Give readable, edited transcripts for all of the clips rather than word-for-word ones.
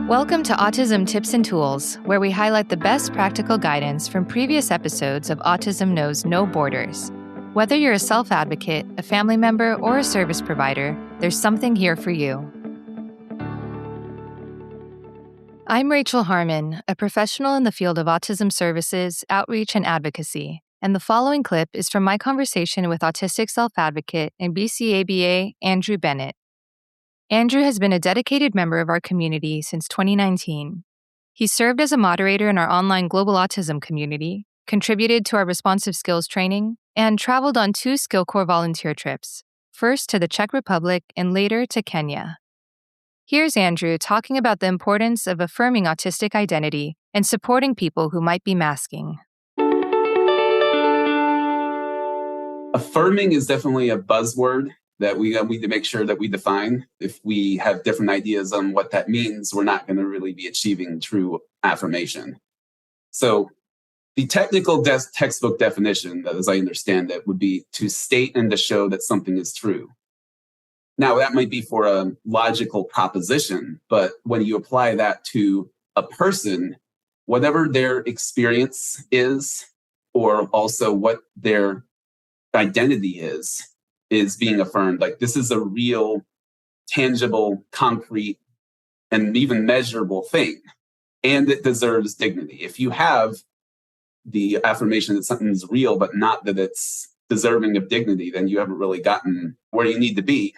Welcome to Autism Tips and Tools, where we highlight the best practical guidance from previous episodes of Autism Knows No Borders. Whether you're a self-advocate, a family member, or a service provider, there's something here for you. I'm Rachel Harmon, a professional in the field of autism services, outreach, and advocacy, and the following clip is from my conversation with autistic self-advocate and BCABA Andrew Bennett. Andrew has been a dedicated member of our community since 2019. He served as a moderator in our online Global Autism Community, contributed to our responsive skills training, and traveled on 2 SkillCorps volunteer trips, first to the Czech Republic and later to Kenya. Here's Andrew talking about the importance of affirming autistic identity and supporting people who might be masking. Affirming is definitely a buzzword that we need to make sure that we define. If we have different ideas on what that means, we're not going to really be achieving true affirmation. So the technical textbook definition, as I understand it, would be to state and to show that something is true. Now, that might be for a logical proposition, but when you apply that to a person, whatever their experience is, or also what their identity is being affirmed. Like, this is a real, tangible, concrete, and even measurable thing. And it deserves dignity. If you have the affirmation that something's real, but not that it's deserving of dignity, then you haven't really gotten where you need to be.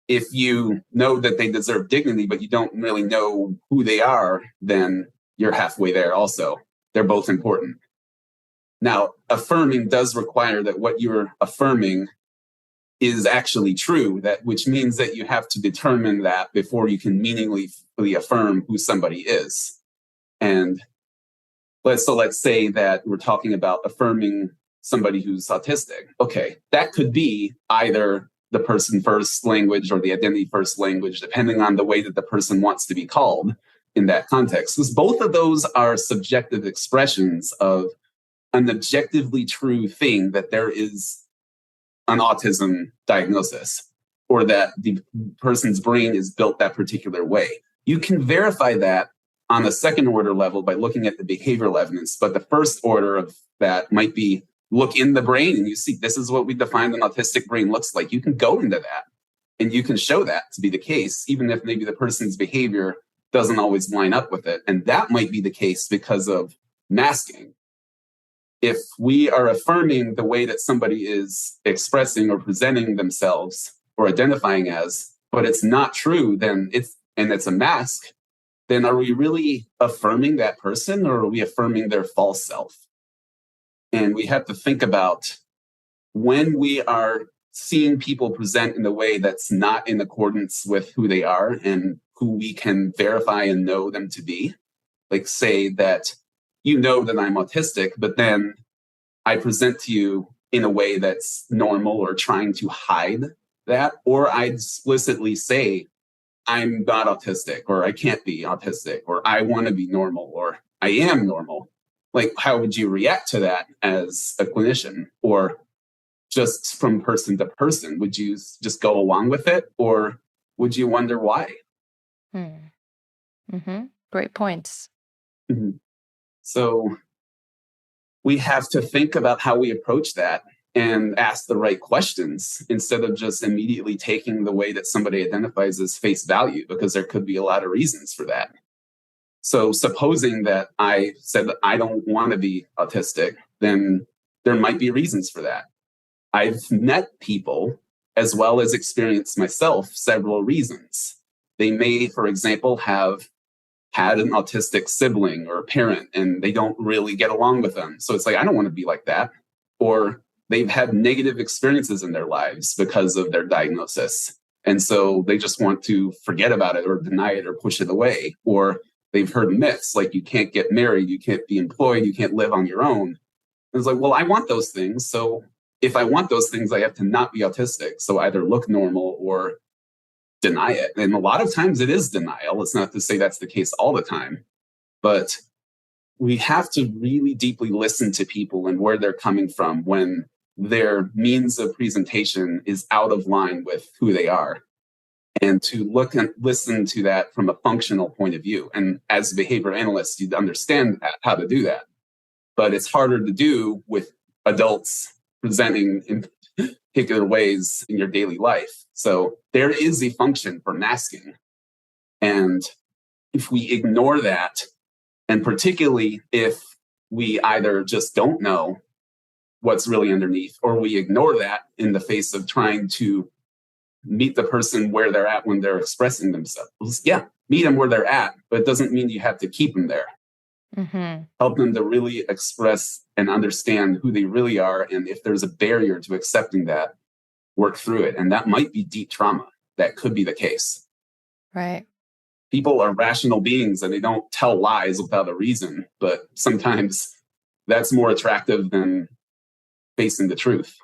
If you know that they deserve dignity, but you don't really know who they are, then you're halfway there also. They're both important. Now, affirming does require that what you're affirming is actually true, which means that you have to determine that before you can meaningfully affirm who somebody is. And let's say that we're talking about affirming somebody who's autistic. Okay, that could be either the person first language or the identity first language, depending on the way that the person wants to be called in that context. Because both of those are subjective expressions of an objectively true thing, that there is an autism diagnosis or that the person's brain is built that particular way. You can verify that on a second order level by looking at the behavioral evidence, but the first order of that might be look in the brain and you see this is what we define an autistic brain looks like. You can go into that and you can show that to be the case, even if maybe the person's behavior doesn't always line up with it. And that might be the case because of masking. If we are affirming the way that somebody is expressing or presenting themselves or identifying as, but it's not true, then it's a mask, then are we really affirming that person, or are we affirming their false self? And we have to think about when we are seeing people present in a way that's not in accordance with who they are and who we can verify and know them to be. Like, say that you know that I'm autistic, but then I present to you in a way that's normal or trying to hide that, or I explicitly say I'm not autistic, or I can't be autistic, or I want to be normal, or I am normal. Like, how would you react to that as a clinician? Or just from person to person, would you just go along with it, or would you wonder why? Great points. Mm-hmm. So we have to think about how we approach that and ask the right questions instead of just immediately taking the way that somebody identifies as face value, because there could be a lot of reasons for that. So supposing that I said that I don't want to be autistic, then there might be reasons for that. I've met people as well as experienced myself several reasons. They may, for example, have had an autistic sibling or a parent and they don't really get along with them. So it's like, I don't want to be like that. Or they've had negative experiences in their lives because of their diagnosis. And so they just want to forget about it or deny it or push it away. Or they've heard myths like you can't get married, you can't be employed, you can't live on your own. And it's like, well, I want those things. So if I want those things, I have to not be autistic. So either look normal or deny it. And a lot of times it is denial. It's not to say that's the case all the time, but we have to really deeply listen to people and where they're coming from when their means of presentation is out of line with who they are. and to look and listen to that from a functional point of view. And as a behavior analyst, you'd understand how to do that. But it's harder to do with adults presenting in particular ways in your daily life. So there is a function for masking. And if we ignore that, and particularly if we either just don't know what's really underneath, or we ignore that in the face of trying to meet the person where they're at when they're expressing themselves. Yeah, meet them where they're at, but it doesn't mean you have to keep them there. Mm-hmm. Help them to really express and understand who they really are. And if there's a barrier to accepting that, work through it. And that might be deep trauma. That could be the case. Right. People are rational beings and they don't tell lies without a reason. But sometimes that's more attractive than facing the truth.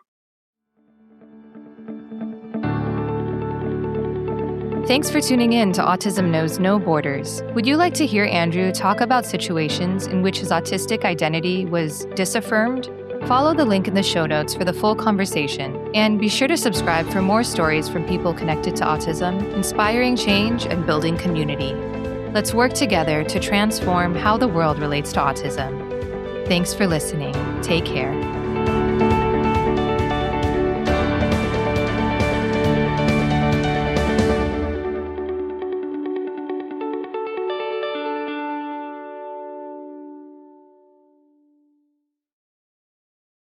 Thanks for tuning in to Autism Knows No Borders. Would you like to hear Andrew talk about situations in which his autistic identity was disaffirmed? Follow the link in the show notes for the full conversation, and be sure to subscribe for more stories from people connected to autism, inspiring change and building community. Let's work together to transform how the world relates to autism. Thanks for listening. Take care.